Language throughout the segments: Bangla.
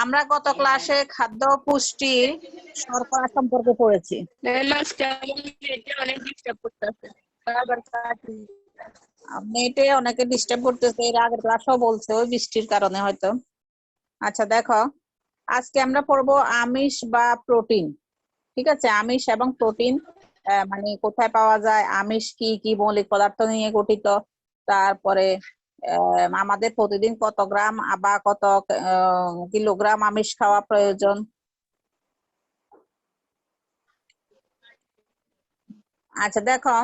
আমরা গত ক্লাসে খাদ্য পুষ্টি শর্করা সম্পর্কে পড়েছি। নেটে অনেকে ডিস্টার্ব করতেছে, এর আগের ক্লাসও বলছে ওই বৃষ্টির কারণে হয়তো। আচ্ছা দেখো, আজকে আমরা পড়বো আমিষ বা প্রোটিন। ঠিক আছে, আমিষ এবং প্রোটিন মানে কোথায় পাওয়া যায়, আমিষ কি কি মৌলিক পদার্থ নিয়ে গঠিত, তারপরে আমাদের প্রতিদিন কত গ্রাম বা কত কিলোগ্রাম আমিষ খাওয়া প্রয়োজন। আচ্ছা দেখো,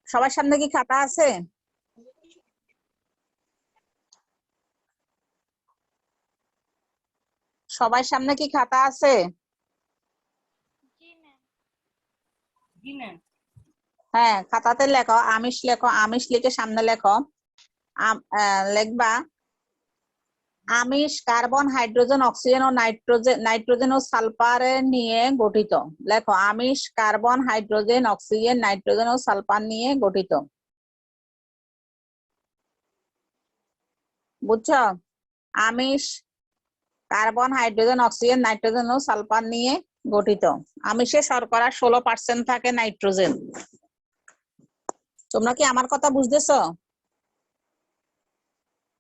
সবার সামনে কি খাতা আছে? সবার সামনে কি খাতা আছে? হ্যাঁ, খাতাতে লেখো আমিষ, লেখো আমিষ, লিখে সামনে লেখো লিখবা আমিষ কার্বন, হাইড্রোজেন, অক্সিজেন ও নাইট্রোজেন ও সালফার নিয়ে গঠিত। লেখো আমিষ কার্বন, হাইড্রোজেন, অক্সিজেন, নাইট্রোজেন ও সালফার নিয়ে গঠিত। বুঝছো? আমিষ কার্বন, হাইড্রোজেন, অক্সিজেন, নাইট্রোজেন ও সালফার নিয়ে গঠিত। আমিষে শর্করা 16% থাকে, নাইট্রোজেন। তোমরা কি আমার কথা বুঝতেছো?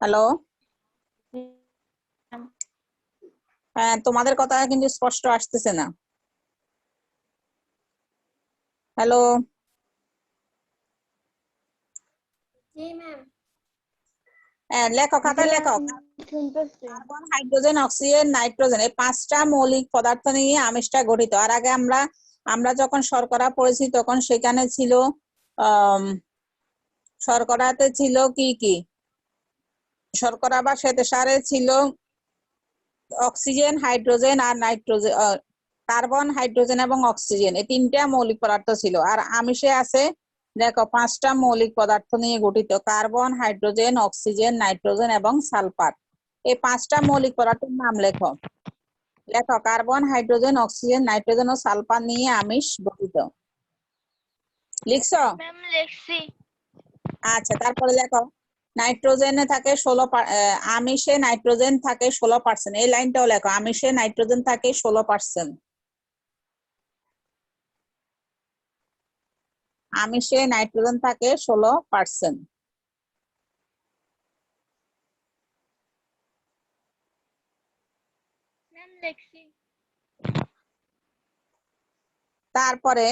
হ্যালো, হ্যাঁ তোমাদের কথা কিন্তু স্পষ্ট আসতেছে না। হ্যালো, লেখো খাতায় লেখো কার্বন, হাইড্রোজেন, অক্সিজেন, নাইট্রোজেন এই 5টা মৌলিক পদার্থ নিয়ে আমিষটা গঠিত। আর আগে আমরা যখন শর্করা পড়েছি তখন সেখানে ছিল শর্করাতে ছিল কি কি, শর্করা বা শ্বেতসারে ছিল অক্সিজেন, হাইড্রোজেন আর নাইট্রোজেন, কার্বন, হাইড্রোজেন এবং অক্সিজেন, এই 3টা মৌলিক পদার্থ ছিল। আর আমিষে আছে দেখো 5টা মৌলিক পদার্থ নিয়ে গঠিত, কার্বন, হাইড্রোজেন, অক্সিজেন, নাইট্রোজেন এবং সালফার। এই 5টা মৌলিক পদার্থের নাম লেখো। লেখো কার্বন, হাইড্রোজেন, অক্সিজেন, নাইট্রোজেন ও সালফার নিয়ে আমিষ গঠিত। লিখছো? আচ্ছা, তারপরে লেখো নাইট্রোজেনে থাকে 16, আমিষে নাইট্রোজেন থাকে 16%। এই লাইনটাও লেখো, আমিষে নাইট্রোজেন থাকে 16%। আমিষে নাইট্রোজেন থাকে 16%। তারপরে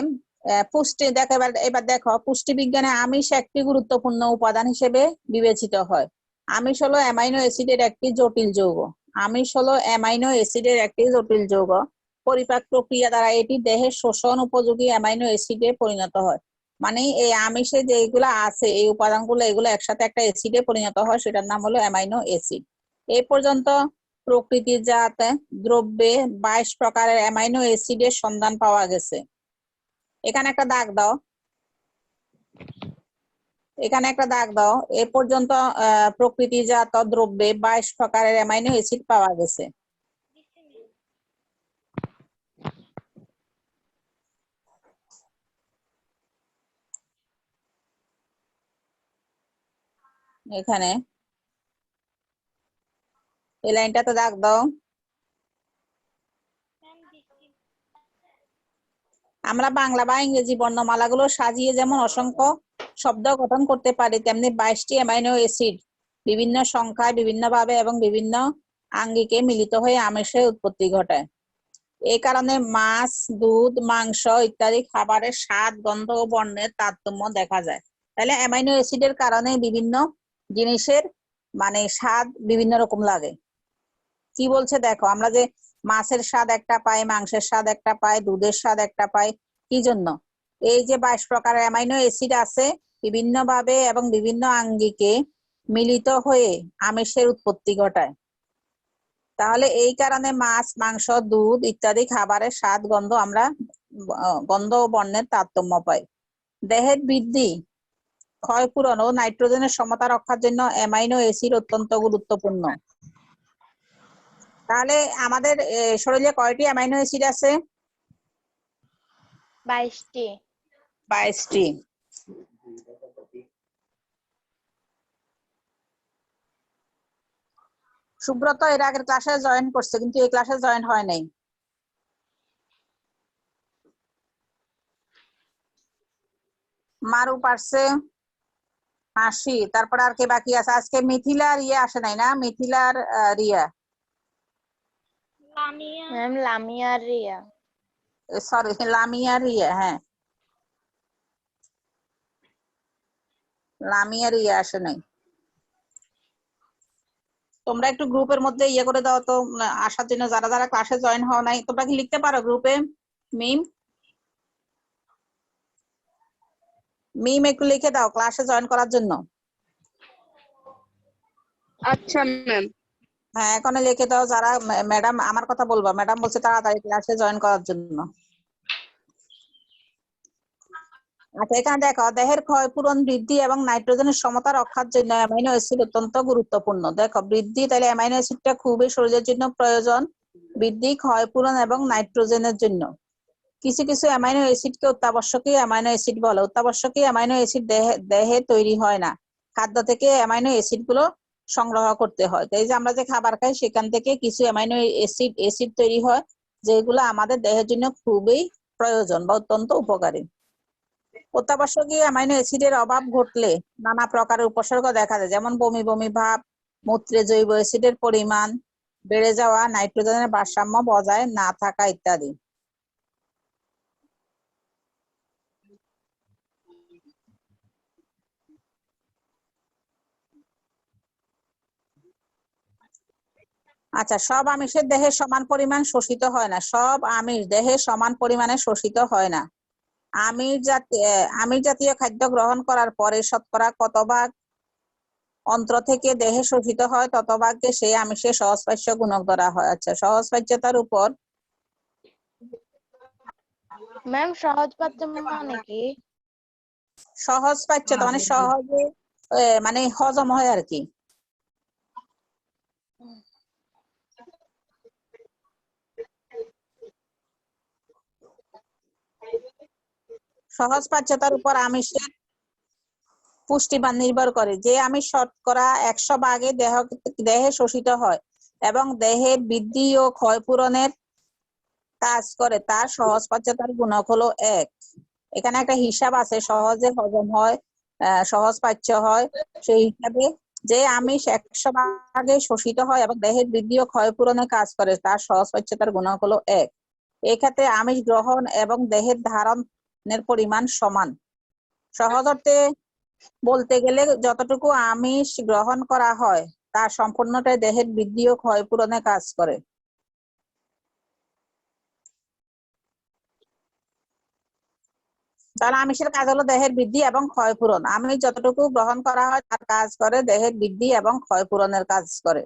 পুষ্টি দেখো, এবার দেখো পুষ্টি বিজ্ঞানে আমিষ একটি গুরুত্বপূর্ণ উপাদান হিসেবে বিবেচিত হয়। আমিষ হলো অ্যামাইনো অ্যাসিডের একটি জটিল যৌগ। আমিষ হলো অ্যামাইনো অ্যাসিডের একটি জটিল যৌগ। পরিপাক প্রক্রিয়া দ্বারা এটি দেহের শোষণ উপযোগী অ্যামাইনো অ্যাসিডে পরিণত হয়। মানে এই আমিষে যেগুলো আছে এই উপাদানগুলো, এগুলো একসাথে একটা অ্যাসিডে পরিণত হয়, সেটার নাম হলো অ্যামাইনো অ্যাসিড। এই পর্যন্ত প্রকৃতিজাত দ্রব্যে 22 প্রকারের অ্যামাইনো অ্যাসিডের সন্ধান পাওয়া গেছে। এখানে একটা দাগ দাও, এখানে একটা দাগ দাও। এ পর্যন্ত প্রকৃতিজাত দ্রব্যে 22 প্রকারের অ্যামাইনো অ্যাসিড পাওয়া গেছে। এখানে এই লাইনটাতে দাগ দাও। আমরা বাংলা বা ইংরেজি বর্ণমালাগুলো সাজিয়ে যেমন অসংখ্য শব্দ গঠন করতে পারি, তেমনি 22টি অ্যামাইনো অ্যাসিড বিভিন্ন সংখ্যায়, বিভিন্নভাবে এবং বিভিন্ন আঙ্গিকে মিলিত হয়ে আমিষের উৎপত্তি ঘটায়। এই কারণে মাছ, দুধ, মাংস ইত্যাদি খাবারের স্বাদ, গন্ধ ও বর্ণের তারতম্য দেখা যায়। তাহলে অ্যামাইনো অ্যাসিডের কারণে বিভিন্ন জিনিসের মানে স্বাদ বিভিন্ন রকম লাগে। কি বলছে দেখো, আমরা যে মাছের স্বাদ একটা পাই, মাংসের স্বাদ একটা পাই, দুধের স্বাদ একটা পাই, কি জন্য? এই যে 22 প্রকারের অ্যামাইনো অ্যাসিড আছে, বিভিন্ন ভাবে এবং বিভিন্ন আঙ্গিকে মিলিত হয়ে আমিষের উৎপত্তি ঘটায়। তাহলে এই কারণে মাছ, মাংস, দুধ ইত্যাদি খাবারের স্বাদ, গন্ধ আমরা গন্ধ ও বর্ণের তারতম্য পাই। দেহের বৃদ্ধি, ক্ষয়পূরণ ও নাইট্রোজেনের সমতা রক্ষার জন্য অ্যামাইনো অ্যাসিড অত্যন্ত গুরুত্বপূর্ণ। তাহলে আমাদের শরীরে কয়টি অ্যামাইনো অ্যাসিড আছে? 22টি। 22টি। সুব্রত এর আগের ক্লাসে জয়েন করছে কিন্তু এই ক্লাসে জয়েন হয় নাই। মারু পারছে, হাসি, তারপর আর কে বাকি আছে? আজকে মিথিলা আর ইয়ে আসে নাই না, মিথিলার রিয়া, ম্যাম লামিয়া আর রিয়া। সরি লামিয়া রিয়া, হ্যাঁ লামিয়া রিয়া আসে নাই। তোমরা একটু গ্রুপের মধ্যে ইয়ে করে দাও তো আসার জন্য, যারা যারা ক্লাসে জয়েন হও নাই। তোমরা কি লিখতে পারো গ্রুপে? মিম মিম একটু লিখে দাও ক্লাসে জয়েন করার জন্য। আচ্ছা ম্যাম। হ্যাঁ এখন লিখে দাও, যারা ম্যাডাম আমার কথা বলবা, ম্যাডাম বলছে তাড়াতাড়ি ক্লাসে জয়েন করার জন্য। আচ্ছা এখানে দেখো, দেহের ক্ষয়পূরণ বৃদ্ধি এবং নাইট্রোজেনের সমতা রক্ষার জন্য অ্যামাইনো অ্যাসিড অত্যন্ত গুরুত্বপূর্ণ। দেখো বৃদ্ধি, তাহলে অ্যামাইনো অ্যাসিডটা খুবই শরীরের জন্য প্রয়োজন, বৃদ্ধি, ক্ষয়পূরণ এবং নাইট্রোজেনের জন্য। কিছু কিছু অ্যামাইনো অ্যাসিডকে অত্যাবশ্যকীয় অ্যামাইনো অ্যাসিড বলে। অত্যাবশ্যকীয় অ্যামাইনো অ্যাসিড দেহে তৈরি হয় না, খাদ্য থেকে অ্যামাইনো অ্যাসিড গুলো সংগ্রহ করতে হয়। তাই যে আমরা যে খাবার খাই সেখান থেকে কিছু অ্যামাইনো অ্যাসিড তৈরি হয়, যেগুলো আমাদের দেহের জন্য খুবই প্রয়োজন বা অত্যন্ত উপকারী। অত্যাবশ্যকীয় অ্যামাইনো অ্যাসিডের অভাব ঘটলে নানা প্রকারের উপসর্গ দেখা যায়, যেমন বমি বমি ভাব, মূত্রে জৈব অ্যাসিডের পরিমাণ বেড়ে যাওয়া, নাইট্রোজেনের ভারসাম্য বজায় না থাকা ইত্যাদি। আচ্ছা, সব আমিষের দেহে সমান পরিমাণ শোষিত হয় না। সব আমিষ দেহে সমান পরিমাণে শোষিত হয় না। আমিষ জাতীয় খাদ্য গ্রহণ করার পরে শতকরা কত ভাগ অন্ত্র থেকে দেহে শোষিত হয়, তত ভাগকে সেই আমিষের সহজপাচ্য গুণক ধরা হয়। আচ্ছা, সহজপাচ্যতার উপর। ম্যাম সহজপাচ্য মানে কি? সহজপাচ্যতা মানে সহজে মানে হজম হয় আর কি। সহজপাচ্যতার উপর আমিষের পুষ্টিমান নির্ভর করে। যে আমিষ শতকরা 100 ভাগে দেহে শোষিত হয় এবং দেহের বৃদ্ধি ও ক্ষয়পূরণের কাজ করে, তার সহজপাচ্যতার গুণক হলো 1। এখানে একটা হিসাব আছে, সহজে হজম হয়, সহজপাচ্য হয়, সেই হিসাবে যে আমিষ 100 ভাগে শোষিত হয় এবং দেহের বৃদ্ধি ও ক্ষয়পূরণে কাজ করে, তার সহজপাচ্যতার গুণক হলো 1। এক্ষেত্রে আমিষ গ্রহণ এবং দেহের ধারণের পরিমাণ সমান। সহজ অর্থে বলতে গেলে যতটুকু আমিষ গ্রহণ করা হয় তার সম্পূর্ণটাই দেহের বৃদ্ধি ও ক্ষয়পূরণে কাজ করে। তাহলে আমিষের কাজ হলো দেহের বৃদ্ধি এবং ক্ষয়পূরণ। আমিষ যতটুকু গ্রহণ করা হয় তার কাজ করে দেহের বৃদ্ধি এবং ক্ষয়পূরণের কাজ করে।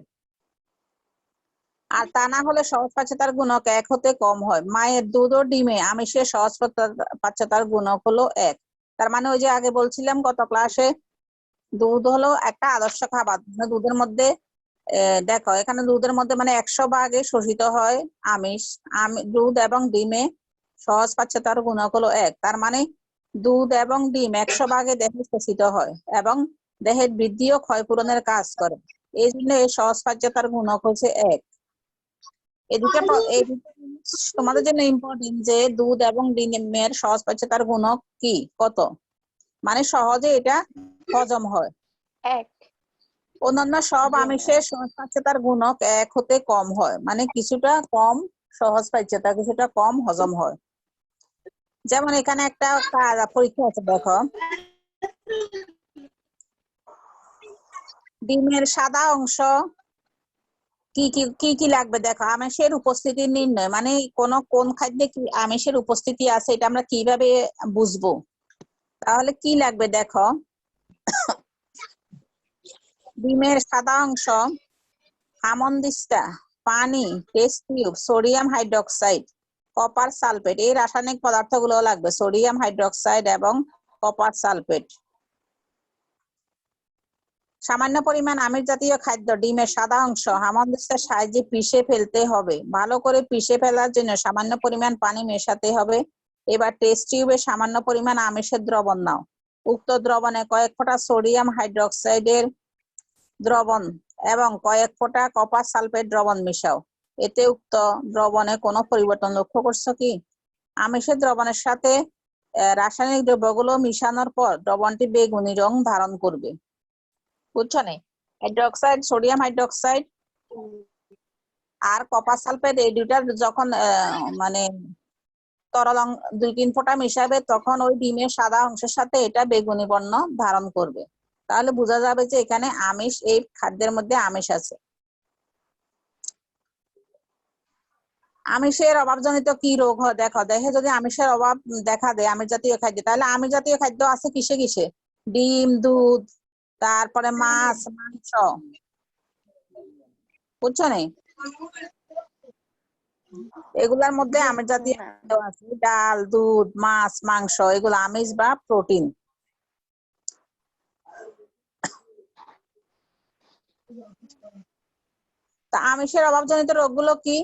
আর তা না হলে সহজপাচ্যতার গুণক 1 হতে কম হয়। মায়ের দুধ ও ডিমে আমিষের সহজপাচ্যতার গুণক হলো 1। তার মানে ওই যে আগে বলছিলাম গত ক্লাসে, দুধ হলো একটা আদর্শ খাবার। দুধের মধ্যে দেখো এখানে দুধের মধ্যে মানে 100 ভাগে শোষিত হয় আমিষ। দুধ এবং ডিমে সহজপাচ্যতার গুণক হলো 1। তার মানে দুধ এবং ডিম 100 ভাগে দেহে শোষিত হয় এবং দেহের বৃদ্ধি ও ক্ষয়পূরণের কাজ করে। এই জন্য এই সহজপাচ্যতার গুণক হচ্ছে 1। এদিকে তোমাদের জন্য ইম্পর্টেন্ট যে দুধ এবং ডিমের সহজপাচ্যতার গুণক কি, কত, মানে সহজে এটা হজম হয়। 1। অন্যান্য সব আমিষের সহজপাচ্যতার গুণক 1 হতে কম হয়, মানে কিছুটা কম সহজপাচ্যতা, কিছুটা কম হজম হয়। যেমন এখানে একটা পরীক্ষা আছে, দেখো ডিমের সাদা অংশ কি কি কি কি লাগবে। দেখো আমিষের উপস্থিতি নির্ণয়, মানে কোন খাদ্যে কি আমিষের উপস্থিতি আছে এটা আমরা কিভাবে বুঝবো। তাহলে কি লাগবে দেখো, ডিমের সাদা অংশ, হামনদিস্তা, পানি, test tube, sodium hydroxide, copper sulphate. এই রাসায়নিক পদার্থগুলো লাগবে, সোডিয়াম হাইড্রোক্সাইড এবং কপার সালফেট। সামান্য পরিমাণ আমিষ জাতীয় খাদ্য ডিমের সাদা অংশ হামনদিস্তার সাহায্যে পিষে ফেলতে হবে। ভালো করে পিষে ফেলার জন্য সামান্য পরিমাণ পানি মেশাতে হবে। এবার টেস্ট টিউবে সামান্য পরিমাণ আমিষের দ্রবণ নাও। উক্ত দ্রবণে কয়েক ফোঁটা সোডিয়াম হাইড্রোক্সাইডের দ্রবণ এবং কয়েক ফোঁটা কপার সালফেট দ্রবণ মিশাও। এতে উক্ত দ্রবণে কোনো পরিবর্তন লক্ষ্য করছো কি? আমিষের দ্রবণের সাথে রাসায়নিক দ্রব্যগুলো মিশানোর পর দ্রবণটি বেগুনি রং ধারণ করবে। বুঝছো নি? হাইড্রোক্সাইড, সোডিয়াম হাইড্রোক্সাইড আর কপার সালফেট এই দুইটার যখন মানে তরল 2-3 ফোঁটা মিশাবে তখন ওই ডিমের সাদা অংশের সাথে এটা বেগুনি বর্ণ ধারণ করবে। তাহলে বোঝা যাবে যে এখানে আমিষ, এই খাদ্যের মধ্যে আমিষ আছে। আমিষের অভাবজনিত কি রোগ হয় দেখো, দেহে যদি আমিষের অভাব দেখা দেয় আমিষ জাতীয় খাদ্য, তাহলে আমিষ জাতীয় খাদ্য আছে কিসে কিসে? ডিম, দুধ, তারপরে মাছ, মাংস। বুঝছো নি? এগুলার মধ্যে আমিষ জাতীয় খাদ্য আছে, ডাল, দুধ, মাছ, মাংস, এগুলো আমিষ বা প্রোটিন। তা আমিষের অভাবজনিত রোগগুলো কি?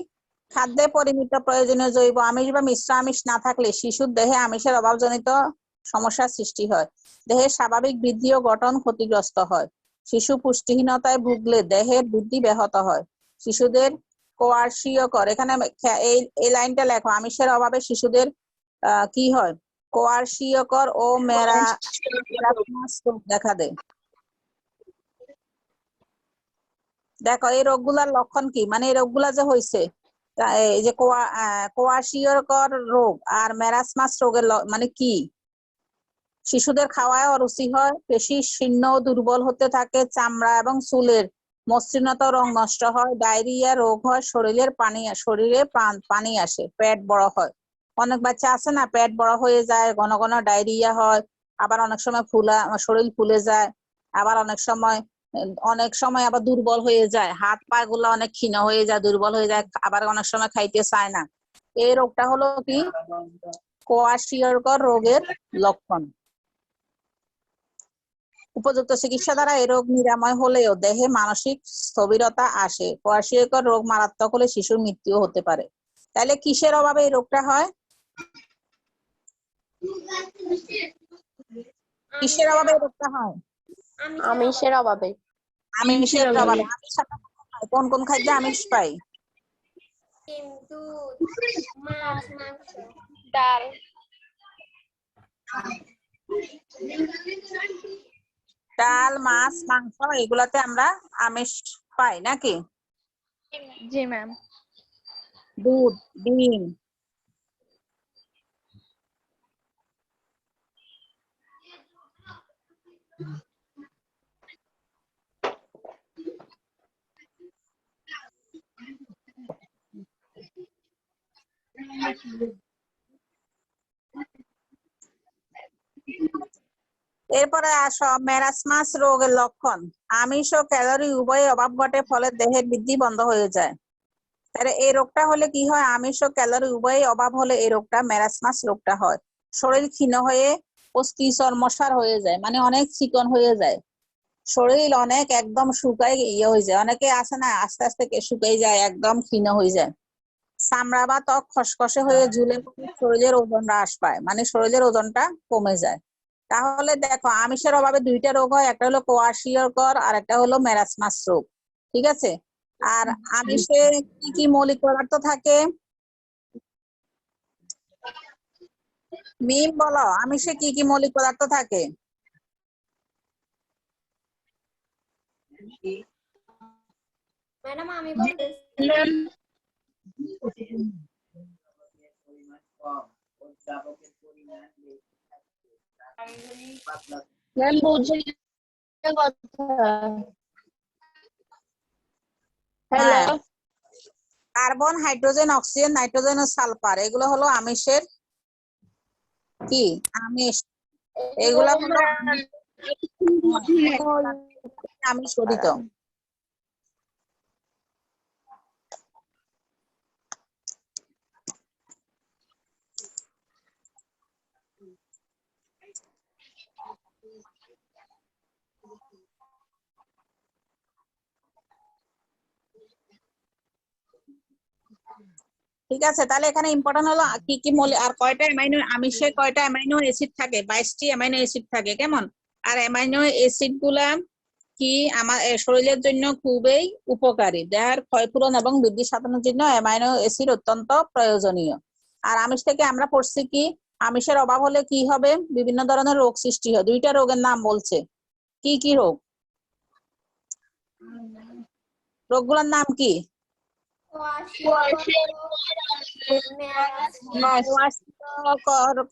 খাদ্যে পরিমিত প্রয়োজনীয় জৈব আমিষ বা মিশ্র আমিষ না থাকলে শিশুর দেহে আমিষের অভাবজনিত সমস্যার সৃষ্টি হয়। দেহের স্বাভাবিক বৃদ্ধি ও গঠন ক্ষতিগ্রস্ত হয়। শিশু পুষ্টিহীনতায় ভুগলে দেহের বৃদ্ধি ব্যাহত হয়। শিশুদের কোয়ারশিয়কর, এখানে এই লাইনটা লেখো, আমিষের অভাবে শিশুদের কি হয়? কোয়ারশিয়কর ও মেরাসমাস রোগ দেখা দেয়। দেখো এই রোগগুলার লক্ষণ কি, মানে এই রোগগুলা যে হয়েছে, এই যে কোয়ারশিয়কর রোগ আর মেরাসমাস রোগের মানে কি? শিশুদের খাওয়ায় অরুচি হয়, পেশি শীর্ণ ও দুর্বল হতে থাকে, চামড়া এবং চুলের মসৃণতা রং নষ্ট হয়, ডায়রিয়া রোগ হয়, শরীরে পানি আসে, পেট বড় হয়। অনেক বাচ্চা আছে না, পেট বড় হয়ে যায়, ঘন ঘন ডায়রিয়া হয়, আবার অনেক সময় শরীর ফুলে যায়, আবার অনেক সময় আবার দুর্বল হয়ে যায়, হাত পা গুলো অনেক ক্ষীণ হয়ে যায়, দুর্বল হয়ে যায়, আবার অনেক সময় খাইতে চায় না। এই রোগটা হলো কি? কোয়ারশিয়কর রোগের লক্ষণ। উপযুক্ত চিকিৎসা দ্বারা এই রোগ নিরাময় হলেও দেহে মানসিক স্থবিরতা আসে। কোয়ারশিয়কর রোগ মারাত্মক হলে শিশুর মৃত্যু হতে পারে। তাহলে কিসের অভাবে এই রোগটা হয়? কিসের অভাবে এই রোগটা হয়? আমিষের অভাবে। আমিষের অভাবে। কোন কোন খাদ্যে আমিষ পাই? ডিম, দুধ, মাছ, মাংস, ডাল। ডাল, মাছ, মাংস এগুলাতে আমরা আমিষ পাই নাকি? জি ম্যাম। দুধ, ডিম। এরপরে আসো মেরাসমাস রোগের লক্ষণ। আমিষ ও ক্যালোরি উভয়ের অভাব ঘটে, ফলে দেহের বৃদ্ধি বন্ধ হয়ে যায়। তাহলে এই রোগটা হলে কি হয়? আমিষ ও ক্যালোরি উভয়ের অভাব হলে এই রোগটা মেরাসমাস রোগটা হয়। শরীর ক্ষীণ হয়ে অস্থি চর্মসার হয়ে যায়, মানে অনেক চিকন হয়ে যায়, শরীর অনেক একদম শুকায় হয়ে যায়। অনেকে আছে না আস্তে আস্তে শুকাই যায়, একদম ক্ষীণ হয়ে যায়। চামড়া বা ত্বক খসখসে হয়ে ঝুলে পড়ে শরীরের ওজন হ্রাস পায়, মানে শরীরের ওজনটা কমে যায়। তাহলে দেখো আমিষের অভাবে দুইটা রোগ হয়, একটা হলো কোয়ারশিয়কর আর একটা হলো মেরাসমাস রোগ। ঠিক আছে? আর আমিষে কি কি মৌলিক পদার্থ থাকে? মিম বলো, আমিষে কি কি মৌলিক পদার্থ থাকে? ম্যাডাম আমি বলতেছি। ম্যাম বুঝি কথা। হ্যাঁ, hello. Carbon, hydrogen, oxygen, nitrogen ও সালফার এগুলো হলো আমিষের কি? আমিষ। এগুলা হলো আমিষ গঠিত। ঠিক আছে, তাহলে এখানে ইম্পর্টেন্ট হলো কি কি মৌলিক আর কয়টা অ্যামাইনো, আমিষে কয়টা অ্যামাইনো অ্যাসিড থাকে? 22টি অ্যামাইনো অ্যাসিড থাকে, কেমন? আর অ্যামাইনো অ্যাসিড গুলা কি শরীরের জন্য খুবই উপকারী। দেহের ক্ষয়পূরণ এবং বৃদ্ধি সাধনের জন্য অ্যামাইনো অ্যাসিড অত্যন্ত প্রয়োজনীয়। আর আমিষ থেকে আমরা পড়ছি কি আমিষের অভাব হলে কি হবে, বিভিন্ন ধরনের রোগ সৃষ্টি হয়। 2টা রোগের নাম বলছে, কি কি রোগ? রোগগুলোর নাম কি?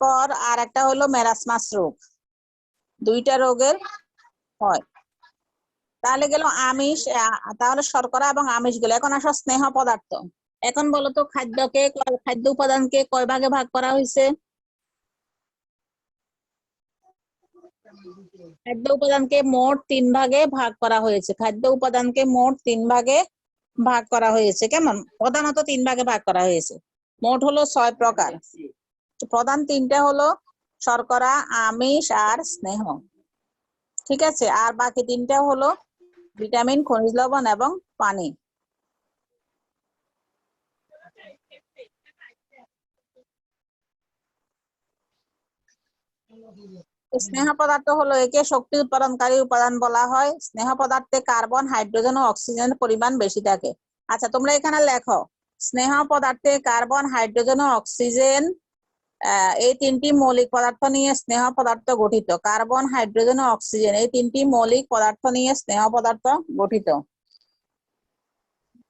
কর আর একটা হলো মেরাসমাস রোগ। 2টা রোগের হয়। তাহলে গেল আমিষ, তাহলে শর্করা এবং আমিষ গুলো। এখন আসো স্নেহ পদার্থ। এখন বলো তো খাদ্য উপাদানকে কয় ভাগে ভাগ করা হয়েছে? খাদ্য উপাদানকে মোট 3 ভাগে ভাগ করা হয়েছে। খাদ্য উপাদানকে মোট 3 ভাগে ভাগ করা হয়েছে। কেমন? প্রধানত 3 ভাগে ভাগ করা হয়েছে। মোট হলো 6 প্রকার। প্রধান 3টা হলো শর্করা, আমিষ আর স্নেহ। ঠিক আছে, আর বাকি 3টা হলো ভিটামিন, খনিজ লবণ এবং পানি। স্নেহ পদার্থ হলো একে শক্তি উৎপাদনকারী উপাদান বলা হয়। স্নেহ পদার্থে কার্বন, হাইড্রোজেন ও অক্সিজেনের পরিমাণ বেশি থাকে। আচ্ছা, তোমরা এখানে লেখো স্নেহ পদার্থে কার্বন, হাইড্রোজেন ও অক্সিজেন এই 3টি মৌলিক পদার্থ নিয়ে স্নেহ পদার্থ গঠিত। কার্বন, হাইড্রোজেন ও অক্সিজেন এই 3টি মৌলিক পদার্থ নিয়ে স্নেহ পদার্থ গঠিত।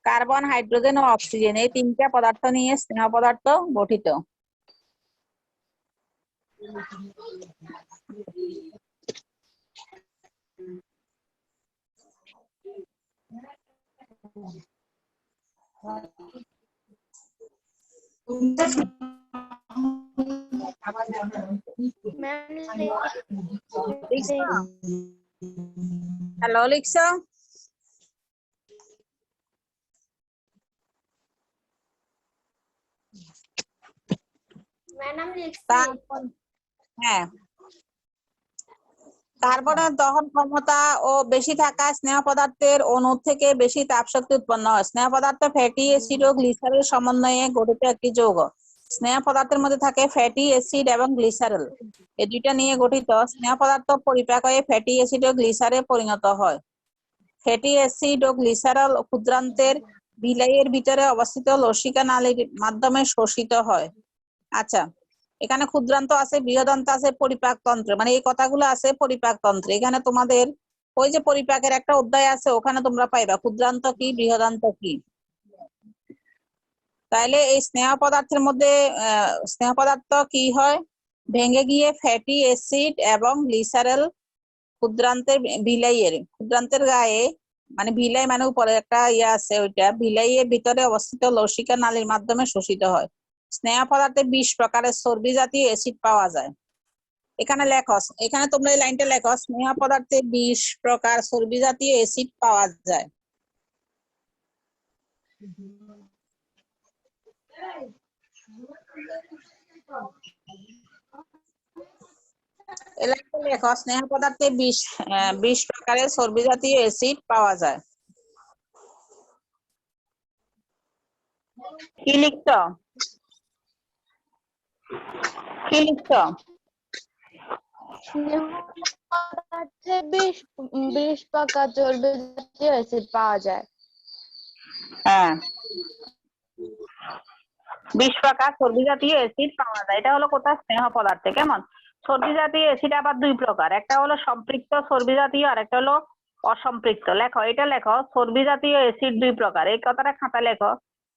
কার্বন, হাইড্রোজেন ও অক্সিজেন এই 3টা পদার্থ নিয়ে স্নেহ পদার্থ গঠিত। হ্যালো, লিখছো? ম্যাডাম হ্যাঁ, কার্বনের দহন ক্ষমতা ও বেশি থাকা স্নেহ পদার্থের অণু থেকে বেশি তাপ শক্তি উৎপন্ন হয়। স্নেহ পদার্থ ফ্যাটি অ্যাসিড ও গ্লিসারল সমন্বয়ে গঠিত একটি যৌগ। স্নেহ পদার্থের মধ্যে থাকে ফ্যাটি অ্যাসিড এবং গ্লিসারল, এই 2টা নিয়ে গঠিত। স্নেহ পদার্থ পরিপাক হয়ে ফ্যাটি অ্যাসিড ও গ্লিসারে পরিণত হয়। ফ্যাটি অ্যাসিড ও গ্লিসারল ক্ষুদ্রান্তের বিলাইয়ের ভিতরে অবস্থিত লসিকা নালীর মাধ্যমে শোষিত হয়। আচ্ছা, এখানে ক্ষুদ্রান্ত আছে, বৃহদান্ত আছে, পরিপাক তন্ত্র, মানে এই কথাগুলো আছে পরিপাক তন্ত্রে। এখানে তোমাদের ওই যে পরিপাকের একটা অধ্যায় আছে, ওখানে তোমরা পাইবা ক্ষুদ্রান্ত কি, বৃহদান্ত কি। তাইলে এই স্নেহ পদার্থের মধ্যে স্নেহ পদার্থ কি হয়, ভেঙে গিয়ে ফ্যাটি অ্যাসিড এবং গ্লিসারেল ক্ষুদ্রান্তের গায়ে, মানে ভিলাই মানে উপরে একটা ইয়ে আছে, ওইটা ভিলাইয়ের ভিতরে অবস্থিত লসিকা নালীর মাধ্যমে শোষিত হয়। স্নেহ পদার্থে 20 প্রকারের চর্বি জাতীয় অ্যাসিড পাওয়া যায়। এখানে লেখো, এখানে তোমরা এই লাইনটা লেখো, স্নেহ পদার্থে 20 প্রকার চর্বি জাতীয় অ্যাসিড পাওয়া যায়। এই লাইনটা লেখো, স্নেহ পদার্থে 20 প্রকারের চর্বি জাতীয় অ্যাসিড পাওয়া যায়। কি লিখছো? কি লিখছো? স্নেহ পদার্থে 20 প্রকার চর্বি জাতীয় অ্যাসিড পাওয়া যায়। হ্যাঁ, 20 প্রকার চর্বি জাতীয় অ্যাসিড পাওয়া যায়। এটা হলো কোথায়? স্নেহ পদার্থে। কেমন? চর্বি জাতীয় অ্যাসিড আবার 2 প্রকার, একটা হলো সম্পৃক্ত চর্বি জাতীয় আর একটা হলো অসম্পৃক্ত। লেখো, এটা লেখো, চর্বি জাতীয় অ্যাসিড 2 প্রকার। এই কথাটা খাতা লেখো,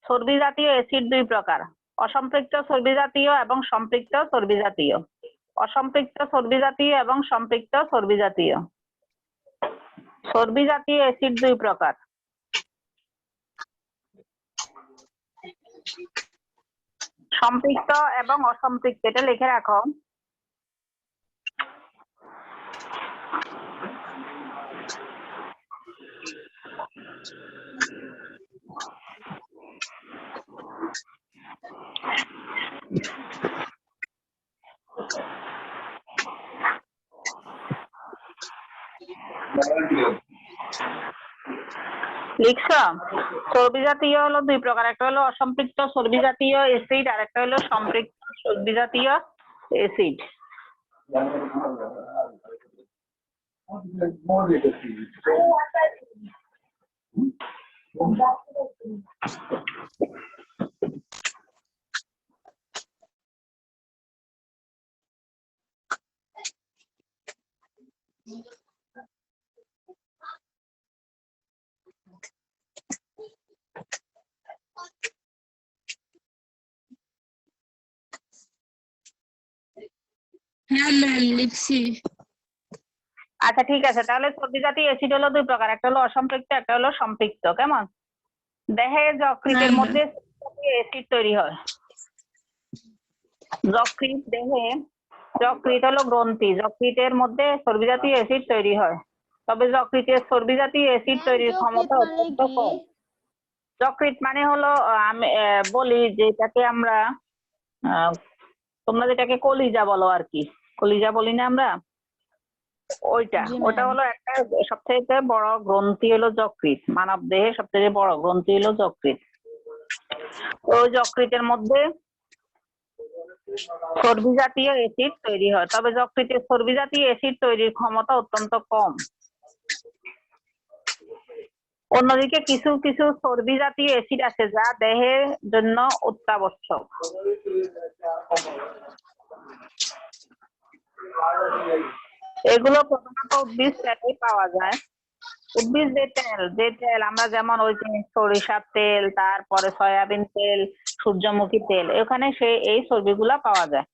চর্বি জাতীয় অ্যাসিড 2 প্রকার, অসম্পৃক্ত চর্বি জাতীয় এবং সম্পৃক্ত চর্বি জাতীয়। অসম্পৃক্ত চর্বি জাতীয় এবং সম্পৃক্ত চর্বি জাতীয়। চর্বি জাতীয় অ্যাসিড 2 প্রকার, সম্পৃক্ত এবং অসম্পৃক্ত। এটা লিখে রাখো। লিখছো? চর্বি জাতীয় হলো 2 প্রকার, একটা হলো অসম্পৃক্ত চর্বি জাতীয় অ্যাসিড আর একটা হলো সম্পৃক্ত চর্বি জাতীয় অ্যাসিড। হ্যাঁ ম্যাম লিখছি। আচ্ছা ঠিক আছে, তাহলে চর্বি জাতীয় অ্যাসিড হলো দুই প্রকার, একটা হলো অসম্পৃক্ত, একটা হলো সম্পৃক্ত। কেমন? দেহে যকৃতের হ্যাঁ, মধ্যে অ্যাসিড তৈরি হয়। যকৃৎ দেহে, যকৃৎ হলো গ্রন্থি, যকৃতের মধ্যে চর্বি জাতীয় অ্যাসিড তৈরি হয়। তবে যকৃতের চর্বি জাতীয় অ্যাসিড তৈরির ক্ষমতা অত্যন্ত কম। যকৃৎ মানে হলো আমি বলি যেটাকে আমরা তোমরা যেটাকে কলিজা বলো আর কি, কলিজা বলি না আমরা, ওইটা জি ওটা ম্যাম। হলো একটা সবথেকে বড় গ্রন্থি হলো যকৃৎ। মানব দেহে সবথেকে বড় গ্রন্থি হলো যকৃৎ। ওই যকৃতের মধ্যে চর্বি জাতীয় অ্যাসিড তৈরি হয়, তবে যকৃতের চর্বি জাতীয় অ্যাসিড তৈরির ক্ষমতা অত্যন্ত কম। অন্যদিকে কিছু কিছু চর্বি জাতীয় অ্যাসিড আছে যা দেহের জন্য অত্যাবশ্যক। এগুলো প্রধানত উদ্ভিদ তেলে পাওয়া যায়। উদ্ভিদ যে তেল আমরা যেমন ওই যে সরিষার তেল, তারপরে সয়াবিন তেল, সূর্যমুখী তেল, এখানে এই চর্বিগুলা পাওয়া যায়।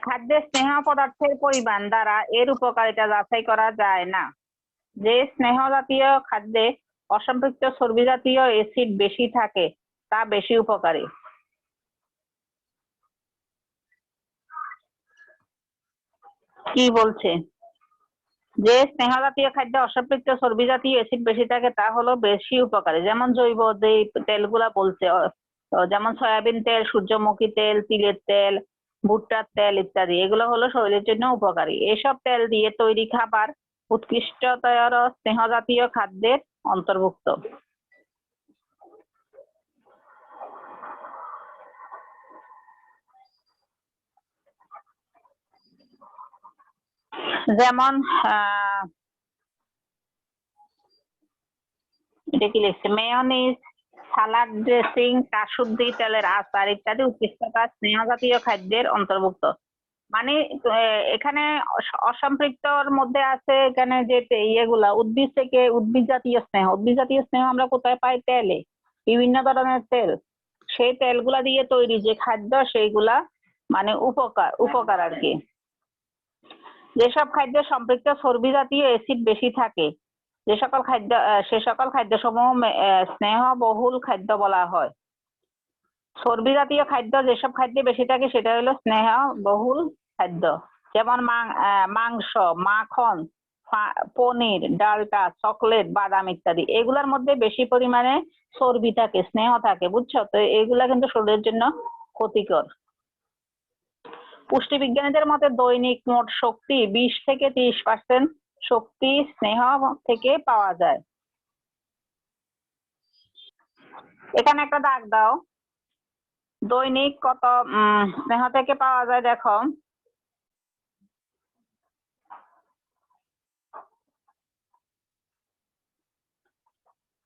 খাদ্যের স্নেহ পদার্থের পরিমাণ দ্বারা এর উপকারিতা যাচাই করা যায় না। যে স্নেহ জাতীয় খাদ্যে অসম্পৃক্ত চর্বি জাতীয় অ্যাসিড বেশি থাকে তা বেশি উপকারী। কি বলছে? যে স্নেহ জাতীয় খাদ্যে অসম্পৃক্ত চর্বি জাতীয় অ্যাসিড বেশি থাকে তা হলো বেশি উপকারী। যেমন জৈব যে তেলগুলা বলছে, যেমন সয়াবিন তেল, সূর্যমুখী তেল, তিলের তেল, ভুট্টার তেল ইত্যাদি, এগুলো হলো শরীরের জন্য উপকারী। এসব তেল দিয়ে তৈরি খাবার উৎকৃষ্টতর স্নেহ জাতীয় খাদ্যের অন্তর্ভুক্ত। যেমন এটা কি লিখছে, মেয়োনিজ, সালাড ড্রেসিং, কাসুন্দি তেলের আচার ইত্যাদি উৎকৃষ্টতা স্নেহ জাতীয় খাদ্যের অন্তর্ভুক্ত। মানে এখানে অসম্পৃক্তর মধ্যে আছে এখানে যে ইয়েগুলা উদ্ভিদ থেকে, উদ্ভিদ জাতীয় স্নেহ। উদ্ভিদ জাতীয় স্নেহ আমরা কোথায় পাই? তেলে, বিভিন্ন ধরনের তেল। সেই তেলগুলা দিয়ে তৈরি যে খাদ্য সেইগুলা মানে উপকার আর কি। যেসব খাদ্যে সম্পৃক্ত চর্বি জাতীয় অ্যাসিড বেশি থাকে সে সকল খাদ্য সমূহ স্নেহ বহুল খাদ্য বলা হয়। চর্বি জাতীয় খাদ্য যেসব খাদ্যে বেশি থাকে সেটা হলো স্নেহ বহুল খাদ্য। যেমন মাংস, মাখন, পনির, ডালটা, চকলেট, বাদাম ইত্যাদি, এগুলোর মধ্যে বেশি পরিমাণে চর্বি থাকে, স্নেহ থাকে, বুঝছো তো? এগুলা কিন্তু শরীরের জন্য ক্ষতিকর। পুষ্টিবিজ্ঞানীদের মতে দৈনিক মোট শক্তি 20 থেকে 30% শক্তি স্নেহ থেকে পাওয়া যায়। এখানে একটা দাগ দাও, দৈনিক কত স্নেহ থেকে পাওয়া যায় দেখো।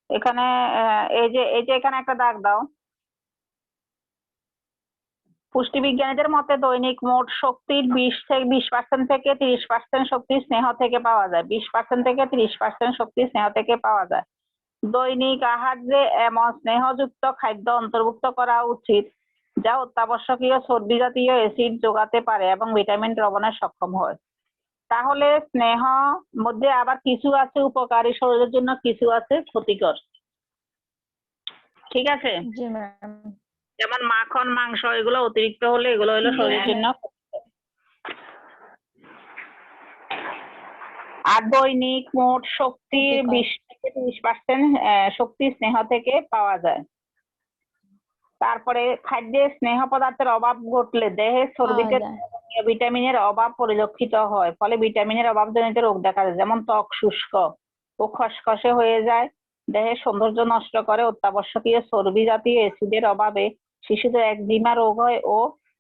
এখানে এই যে এখানে একটা দাগ দাও। পুষ্টিবিজ্ঞানীদের মতে দৈনিক মোট শক্তির 20% থেকে 30% শক্তি স্নেহ থেকে পাওয়া যায়। 20% থেকে 30% শক্তি স্নেহ থেকে পাওয়া যায়। দৈনিক আহারে এমন স্নেহযুক্ত খাদ্য অন্তর্ভুক্ত করা উচিত যা অত্যাবশ্যকীয় চর্বি জাতীয় অ্যাসিড যোগাতে পারে এবং ভিটামিন দ্রবণে সক্ষম হয়। তাহলে স্নেহ মধ্যে আবার কিছু আছে উপকারী শরীরের জন্য, কিছু আছে ক্ষতিকর। ঠিক আছে? জি ম্যাম। যেমন মাখন, মাংস, এগুলো অতিরিক্ত হলে এগুলো হলো শরীরের জন্য। আর দৈনিক মোট শক্তির 20 থেকে 30% শক্তি স্নেহ থেকে পাওয়া যায়। তারপরে খাদ্যে স্নেহ পদার্থের অভাব ঘটলে দেহে চর্বিতে ভিটামিনের অভাব পরিলক্ষিত হয়, ফলে ভিটামিনের অভাবজনিত রোগ দেখা যায়। যেমন ত্বক শুষ্ক ও খসখসে হয়ে যায়, দেহের সৌন্দর্য নষ্ট করে। অত্যাবশ্যকীয় চর্বি জাতীয় অ্যাসিডের অভাবে শিশুদের একজিমা রোগ হয় ও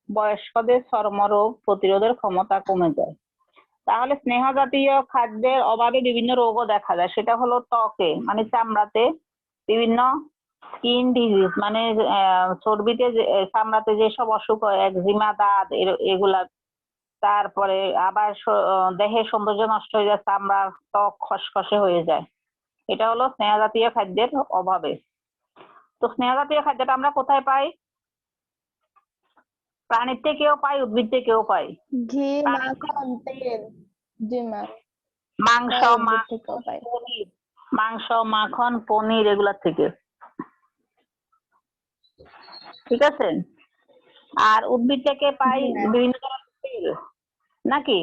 বয়স্কদের চর্মরোগ প্রতিরোধের ক্ষমতা কমে যায়। তাহলে স্নেহ জাতীয় খাদ্যের অভাবে বিভিন্ন রোগও দেখা যায়, সেটা হলো ত্বকে মানে চামড়াতে বিভিন্ন স্কিন ডিজিজ মানে চর্বিতে চামড়াতে যেসব অসুখ হয়, একজিমা, দাঁত এগুলা। তারপরে আবার দেহের সৌন্দর্য নষ্ট হয়ে যায়, চামড়া ত্বক খসখসে হয়ে যায়। এটা হলো স্নেহ জাতীয় খাদ্যের অভাবে। তো স্নেহ জাতীয় খাদ্যটা আমরা কোথায় পাই? প্রাণীর থেকেও পাই, উদ্ভিদ থেকেও পাই। ঘি, প্রাণীর মাখন, তেল। জি ম্যাম। মাংস, উদ্ভিদ থেকেও পাই। পনির, মাংস, মাখন, পনির এগুলা থেকে। ঠিক আছে। আর উদ্ভিদ থেকে পাই জি ম্যাম। বিভিন্ন ধরনের তেল, নাকি?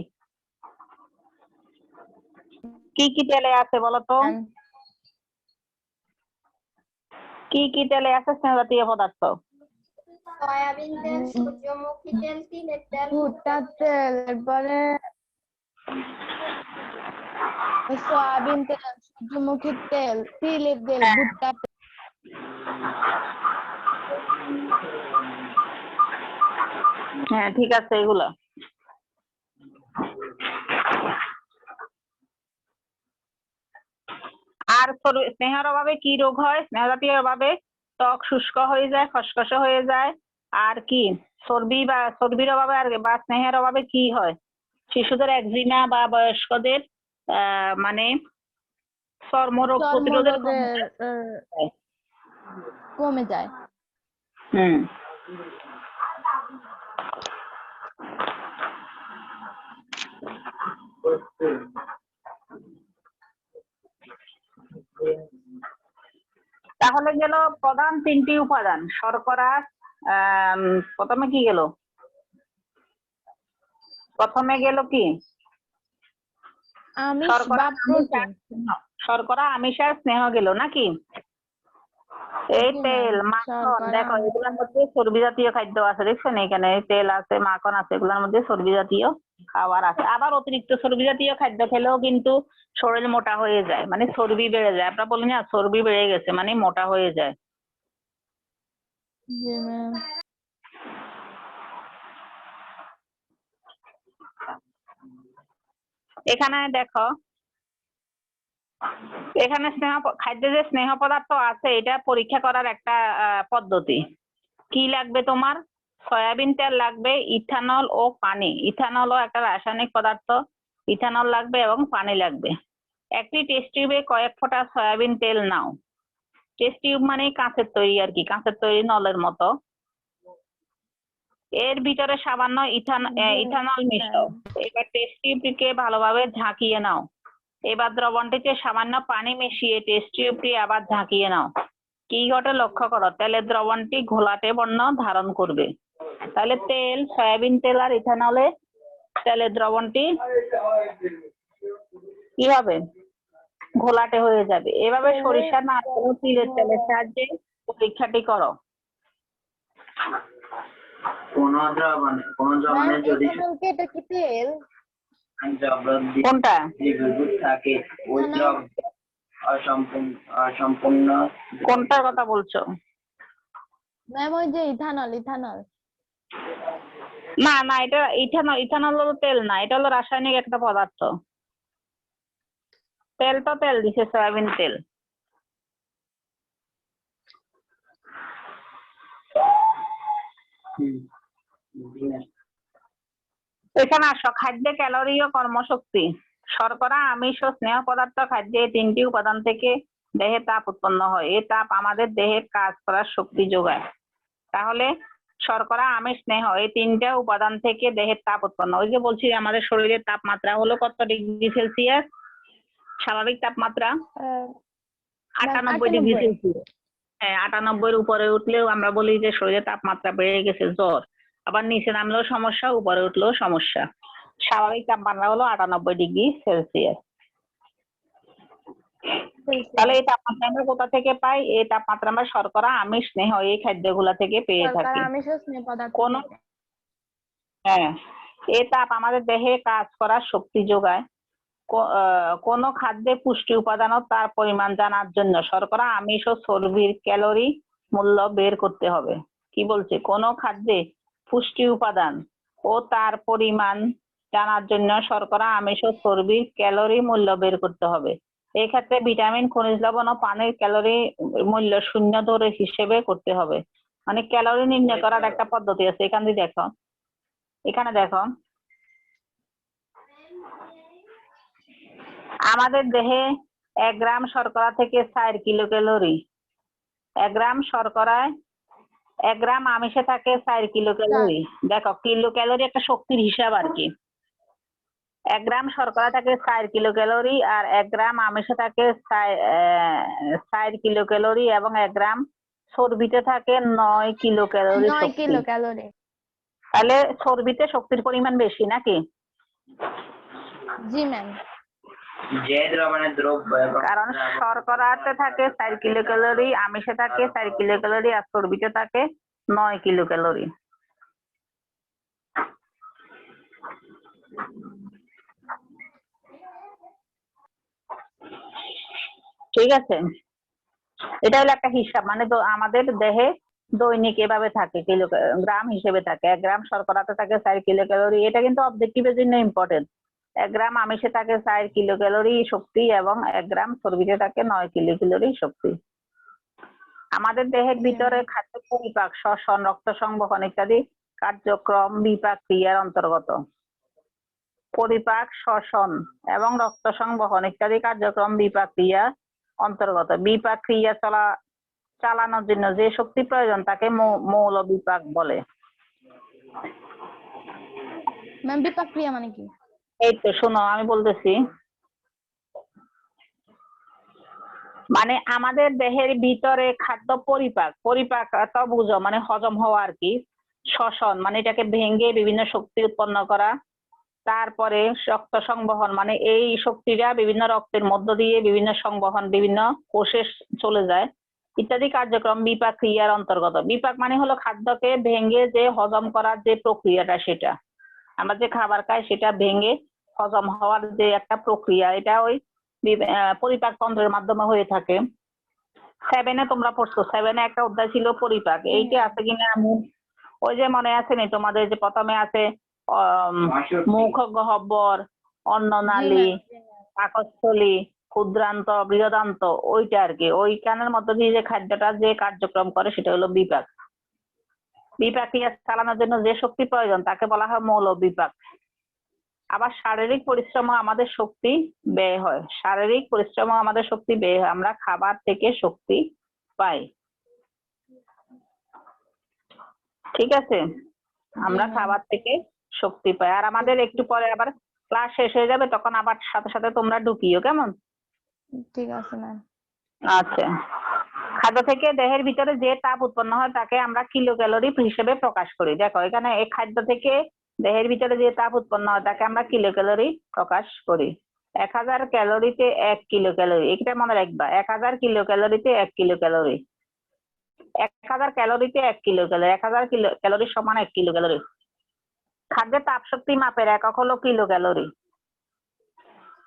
কি কি তেলে আছে বলতো? কি কি তেলে আছে স্নেহ জাতীয় পদার্থ? সয়াবিন তেল, সূর্যমুখী তেল, তিলের তেল, ভুট্টার তেল, এরপরে সয়াবিন তেল, সূর্যমুখী তেল, তিলের তেল, ভুট্টার তেল। হ্যাঁ ঠিক আছে এগুলা। আর স্নেহের অভাবে কি রোগ হয়? স্নেহ জাতীয় অভাবে ত্বক শুষ্ক হয়ে যায়, খসখসে হয়ে যায়। আর কি চর্বির অভাবে বা স্নেহের অভাবে কি হয়? শিশুদের একজিমা বা বয়স্কদের মানে চর্মরোগ প্রতিরোধের কমে যায়। হুম। তাহলে গেল প্রধান তিনটি উপাদান। শর্করা, প্রথমে কি গেল? প্রথমে গেল কি? আমিষ বা প্রোটিন। শর্করা, আমিষ আর স্নেহ গেল নাকি? এই তেল, মাখন, দেখো এগুলোর মধ্যে চর্বি জাতীয় খাদ্য আছে, দেখছেন এখানে তেল আছে, মাখন আছে, এগুলোর মধ্যে চর্বি জাতীয় খাবার আছে। আবার অতিরিক্ত চর্বি জাতীয় খাদ্য খেলেও কিন্তু শরীর মোটা হয়ে যায়, মানে চর্বি বেড়ে যায়। আপনারা বলেন না চর্বি বেড়ে গেছে মানে মোটা হয়ে যায়। জি ম্যাম। এখানে দেখো, এখানে খাদ্যে যে স্নেহ পদার্থ আছে এটা পরীক্ষা করার একটা পদ্ধতি। কি লাগবে তোমার? সয়াবিন তেল লাগবে, ইথানল ও পানি। ইথানলও একটা রাসায়নিক পদার্থ। ইথানল লাগবে এবং পানি লাগবে। একটি টেস্ট টিউবে কয়েক ফোঁটা সয়াবিন তেল নাও। টেস্ট টিউব মানে কাঁচের তৈরি আর কি, কাঁচের তৈরি নলের মতো। এর ভিতরে সামান্য ইথানল মিশাও। এবার টেস্ট টিউবটিকে ভালোভাবে ঝাঁকিয়ে নাও। এবার দ্রবণটিতে সামান্য পানি মিশিয়ে টেস্ট টিউবটি আবার ঝাঁকিয়ে নাও। কি ঘটে লক্ষ্য করো, তেলের দ্রবণটি ঘোলাটে বর্ণ ধারণ করবে। তাহলে তেল, সয়াবিন তেল আর ইথানলে তেলের দ্রবণটি কি হবে? ঘোলাটে হয়ে যাবে। এভাবে সরিষা, নারকেল ও তিলের তেলের সাহায্যে পরীক্ষাটি করো। এটা কি তেল? কোনটা? থাকে ওই অসম্পূর্ণ। কোনটার কথা বলছো? ম্যাম ওই যে ইথানল। না না, এটা ইথানল হলো তেল না, এটা হলো রাসায়নিক একটা পদার্থ। তেল তো তেল দিছে, সয়াবিন তেল। এখানে আসো, খাদ্যে ক্যালোরি ও কর্মশক্তি। শর্করা, আমিষ ও স্নেহ পদার্থ খাদ্যে এই তিনটি উপাদান থেকে দেহে তাপ উৎপন্ন হয়। এই তাপ আমাদের দেহের কাজ করার শক্তি যোগায়। তাহলে শর্করা, আমিষ, স্নেহ এই তিনটা উপাদান থেকে দেহের তাপ উৎপন্ন। ওই যে বলছি আমাদের শরীরের তাপমাত্রা হলো কত ডিগ্রি সেলসিয়াস? স্বাভাবিক তাপমাত্রা 98 ডিগ্রি সেলসিয়াস। হ্যাঁ, 98 উপরে উঠলেও আমরা বলি যে শরীরের তাপমাত্রা বেড়ে গেছে, জ্বর। আবার নিচে নামলেও সমস্যা, উপরে উঠলেও সমস্যা। স্বাভাবিক তাপমাত্রা হলো 98 ডিগ্রি সেলসিয়াস। তাহলে এই তাপমাত্রা আমরা কোথা থেকে পাই? এই তাপমাত্রা আমরা শর্করা, আমিষ, স্নেহ এই খাদ্যগুলা থেকে পেয়ে থাকি। হ্যাঁ, এই তাপ আমাদের দেহে কাজ করার শক্তি যোগায়। কোন খাদ্যে পুষ্টি উপাদান ও তার পরিমাণ জানার জন্য শর্করা, আমিষ ও চর্বির ক্যালোরি মূল্য বের করতে হবে। কি বলছে? কোন খাদ্যে পুষ্টি উপাদান ও তার পরিমাণ জানার জন্য শর্করা, আমিষ ও চর্বির ক্যালোরি মূল্য বের করতে হবে। এই ক্ষেত্রে ভিটামিন, খনিজ লবণ ও পানির ক্যালোরি মূল্য শূন্য ধরে হিসেবে করতে হবে। মানে ক্যালোরি নির্ণয় করার একটা পদ্ধতি আছে। এখানে দেখো, আমাদের দেহে 1 গ্রাম শর্করা থেকে 4 কিলো ক্যালোরি। 1 গ্রাম শর্করায় 1 গ্রাম আমিষে থাকে 4 কিলো ক্যালোরি। দেখো, কিলো ক্যালোরি একটা শক্তির হিসাব আর কি। 1 গ্রাম শর্করা থাকে 4 কিলো ক্যালোরি, আর 1 গ্রাম আমিষে থাকে 4 কিলো ক্যালোরি, এবং 1 গ্রাম চর্বিতে থাকে 9 কিলো ক্যালোরি 9 শক্তি। Kilo calorie. তাহলে চর্বিতে শক্তির পরিমাণ বেশি নাকি? জি ম্যাম। যে দ্রবণের দ্রব্য এবং কারণ শর্করাতে থাকে 4 কিলো ক্যালোরি, আমিষে থাকে 4 কিলো ক্যালোরি, আর চর্বিতে থাকে 9 কিলো ক্যালোরি। ঠিক আছে, এটা হলো একটা হিসাব। মানে আমাদের দেহে দৈনিক এভাবে থাকে, গ্রাম হিসেবে থাকে। 1 গ্রাম শর্করাতে থাকে 4 কিলো ক্যালোরি। এটা কিন্তু অবজেক্টিভের জন্য ইম্পর্টেন্ট। 1 গ্রাম আমিষে থাকে 4 কিলো ক্যালোরি শক্তি, এবং 1 গ্রাম চর্বিতে থাকে 9 কিলো ক্যালোরি শক্তি। আমাদের দেহের ভিতরে খাদ্য পরিপাক, শ্বসন, রক্ত সংবহন ইত্যাদি কার্যক্রম বিপাক ক্রিয়ার অন্তর্গত। পরিপাক, শ্বসন এবং রক্ত সংবহন ইত্যাদি কার্যক্রম বিপাক ক্রিয়া অন্তর্গত। বিপাক ক্রিয়া চালানোর জন্য যে শক্তি প্রয়োজন তাকে মৌল বিপাক বলে। ম্যাম বিপাক ক্রিয়া মানে কি? এই তো শোনো, আমি বলতেছি। মানে আমাদের দেহের ভিতরে খাদ্য পরিপাক তো বুঝো, মানে হজম হওয়া আর কি। শ্বসন মানে এটাকে ভেঙে বিভিন্ন শক্তি উৎপন্ন করা। তারপরে রক্ত সংবহন, মানে এই শক্তিটা বিভিন্ন রক্তের মধ্য দিয়ে বিভিন্ন সংবহন, বিভিন্ন কোষে চলে যায় ইত্যাদি কার্যক্রম বিপাক ক্রিয়ার অন্তর্গত। বিপাক মানে হলো খাদ্যকে ভেঙে যে হজম করার যে প্রক্রিয়াটা, সেটা আমরা যে খাবার খাই সেটা ভেঙে হজম হওয়ার যে একটা প্রক্রিয়া, এটা ওই পরিপাক তন্ত্রের মাধ্যমে হয়ে থাকে। 7-এ তোমরা পড়ছো, 7-এ একটা অধ্যায় ছিল পরিপাক। এইটা আছে কিনা আমি, ওই যে মনে আছে নি তোমাদের, যে প্রথমে আছে মুখ গহ্বর, অন্ননালী, পাকস্থলী, ক্ষুদ্রান্ত, বৃহদান্ত, ওইটা আর কি। ওইখানের মধ্যে দিয়ে যে খাদ্যটা যে কার্যক্রম করে সেটা হলো বিপাক। বিপাক ক্রিয়া চালানোর জন্য যে শক্তি প্রয়োজন তাকে বলা হয় মৌল বিপাক। আবার শারীরিক পরিশ্রম আমাদের শক্তি ব্যয় হয়। শারীরিক পরিশ্রম আমাদের শক্তি ব্যয় হয়। আমরা খাবার থেকে শক্তি পাই। ঠিক আছে, আমরা খাবার থেকে শক্তি পাই। আর আমাদের একটু পরে আবার ক্লাস শেষ হয়ে যাবে, তখন আবার সাথে সাথে তোমরা ঢুকিও, কেমন? ঠিক আছে ম্যাম। আচ্ছা, খাদ্য থেকে দেহের ভিতরে যে তাপ উৎপন্ন হয় তাকে আমরা কিলো ক্যালোরি হিসেবে প্রকাশ করি। দেখো এখানে এই খাদ্য থেকে দেহের ভিতরে যে তাপ উৎপন্ন হয় তাকে আমরা কিলো ক্যালোরি প্রকাশ করি। 1000 ক্যালোরিতে 1 কিলো ক্যালোরি, এটা মনে রাখবা। 1000 কিলো ক্যালোরিতে 1 কিলো ক্যালোরি। 1000 ক্যালোরিতে 1 কিলো ক্যালোরি, 1000 কিলো ক্যালোরি সমান 1 কিলো ক্যালোরি। খাদ্যের তাপ শক্তি মাপের একক হলো কিলো ক্যালোরি।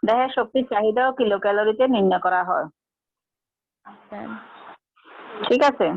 দেহের শক্তির চাহিদাও কিলো ক্যালোরিতে নির্ণয় করা হয়। ঠিক আছে।